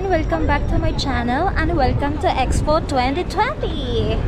everyone! Welcome back to my channel and welcome to Expo 2020!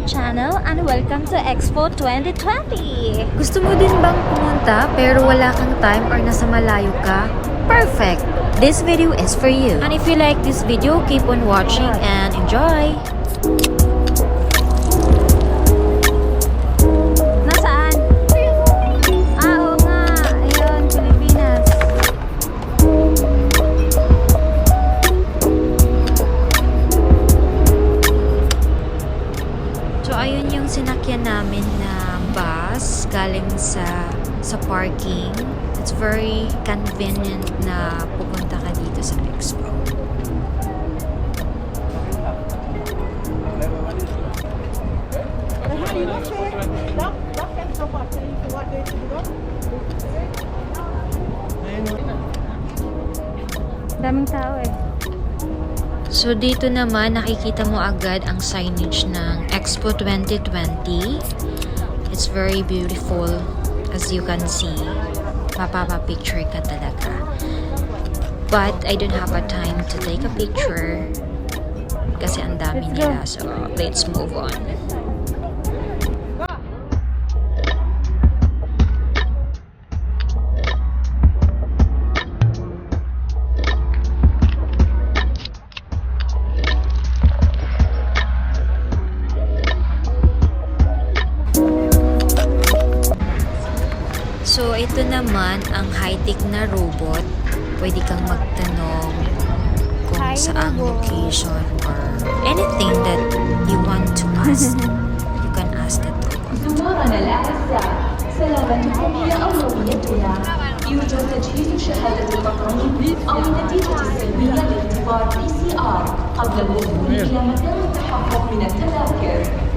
Channel and welcome to Expo 2020! Gusto mo din bang pumunta pero wala kang time or nasa malayo ka? Perfect! This video is for you. And if you like this video, keep on watching and enjoy! Nasaan? Oo nga! Ayun, Pilipinas. So, ayun yung sinakyan namin na bus galing sa parking. It's very convenient na pupunta ka dito sa Expo. Daming tao eh. So, dito naman, nakikita mo agad ang signage ng Expo 2020. It's very beautiful. As you can see, mapapapicture ka talaga. But, I don't have a time to take a picture kasi ang dami nila. So, let's move on. So, ito naman ang high-tech na robot. Pwede kang magtanong kung saang location or anything that you want to ask. You can ask that robot. زوارنا الأعزاء سلامتكم هي أولويتنا. يرجى تجهيز شهادة التطعيم أو النتيجة السلبية لاختبار PCR قبل الوصول إلى مكان التحقق من التذاكر.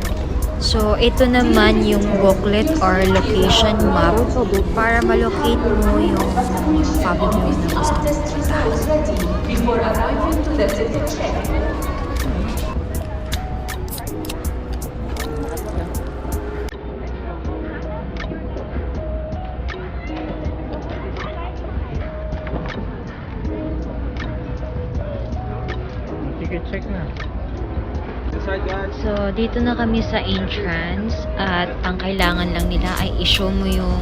So, ito naman yung booklet or location map para malocate mo yung family mo na gusto Ticket check na. So, dito na kami sa entrance at ang kailangan lang nila ay i-show mo yung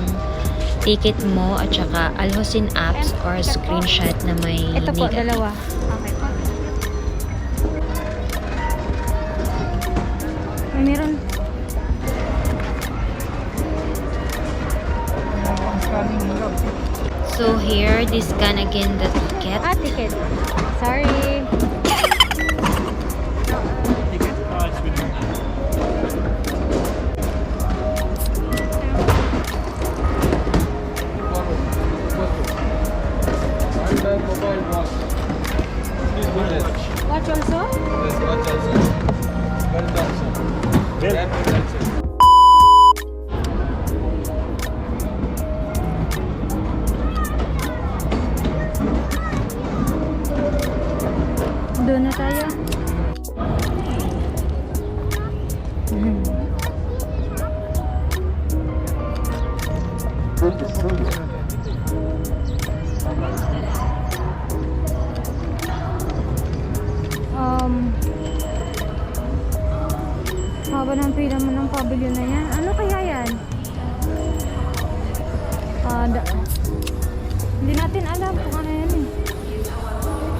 ticket mo at saka alhosin apps or screenshot na may Ito po, negative. dalawa. Okay po. Meron. So here, this scan again the ticket. Ticket. Sorry. Ticket? It's with me. And the mobile watch. Please go ahead. Watch also? Yes, watch also. Belt also. Belt also. Doon na tayo. Haba ng pila mo ng pavilion na yan. Ano kaya yan? Hindi natin alam kung ano yan eh.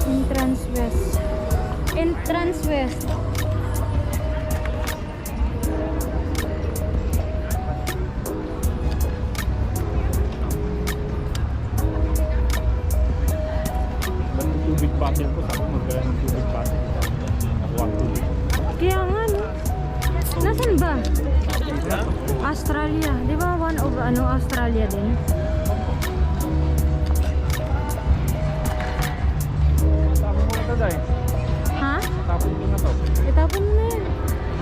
Entrance West. Entrance West. Tubig bottle ko. Sabi mo, magkala ng tubig bottle. Nakuha ang tubig. Kaya nga no. Nasaan ba? Australia. Di ba one of Australia din? Tapon mo na ito, Day. Ha? Tapon mo na ito. Itapon mo na yan.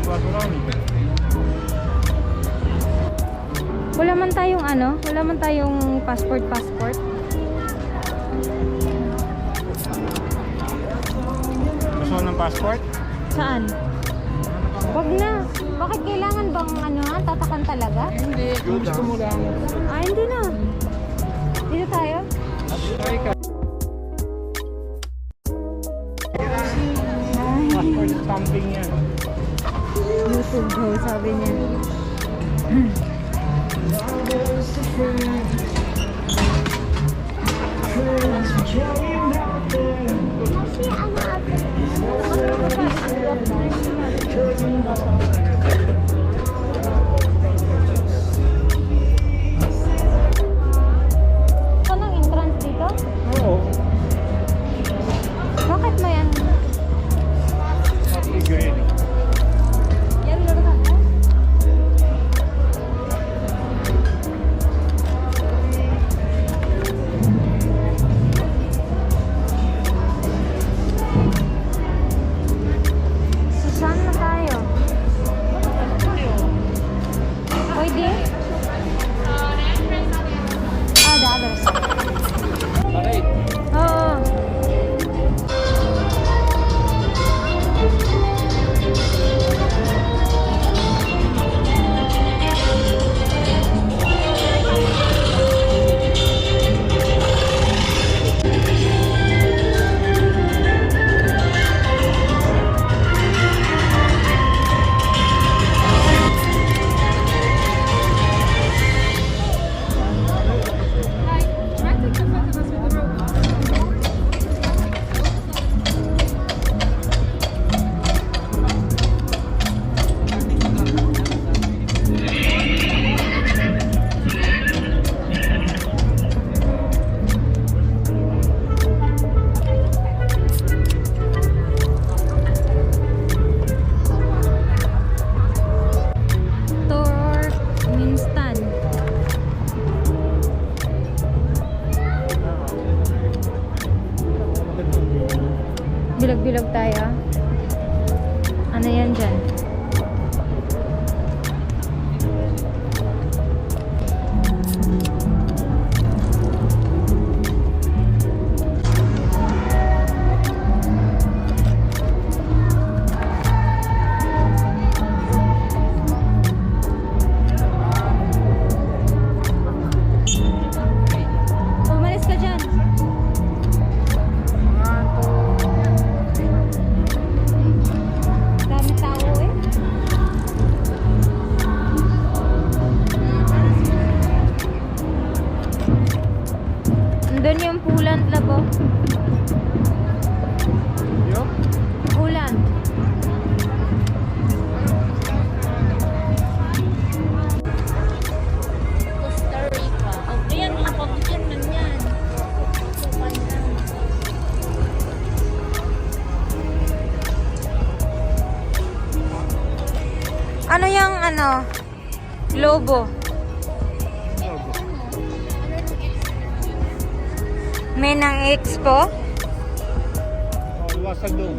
Basurahan eh. Wala man tayong wala man tayong passport. Gusto mo ng passport? Saan? Wag na. Bakit kailangan bang tatakan talaga? Hindi. Kung gusto mo lang. Hindi na. Dito tayo? Try ka. Passport stamping yan. YouTube daw, sabi niya. Anong entrance dito? Oo. Bakit mo yan? Happy green. Yan, laro ka na? So, saan na tayo? Pwede? The other side. Alright. Oo. Bilog-bilog tayo. Ano yan dyan? Umalis ka dyan. Dami tao eh. Ano yung ano? Lobo. May ng Expo? Oh, iwasan doon.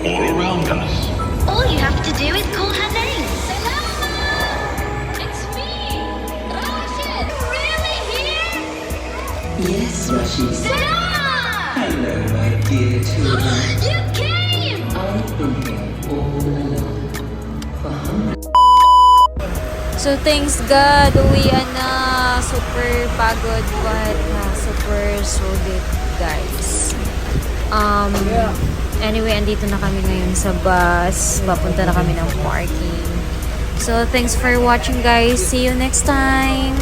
All around us. All you have to do is call her name. Salama! It's me! Rashid! Really here? Yes, Rashid. Salama! Hello, my dear children. You came! I've been here all along for hundreds. So thanks God, uwian na. Super pagod but super sulit guys. Anyway, andito na kami ngayon sa bus. Papunta na kami ng parking. So thanks for watching guys. See you next time.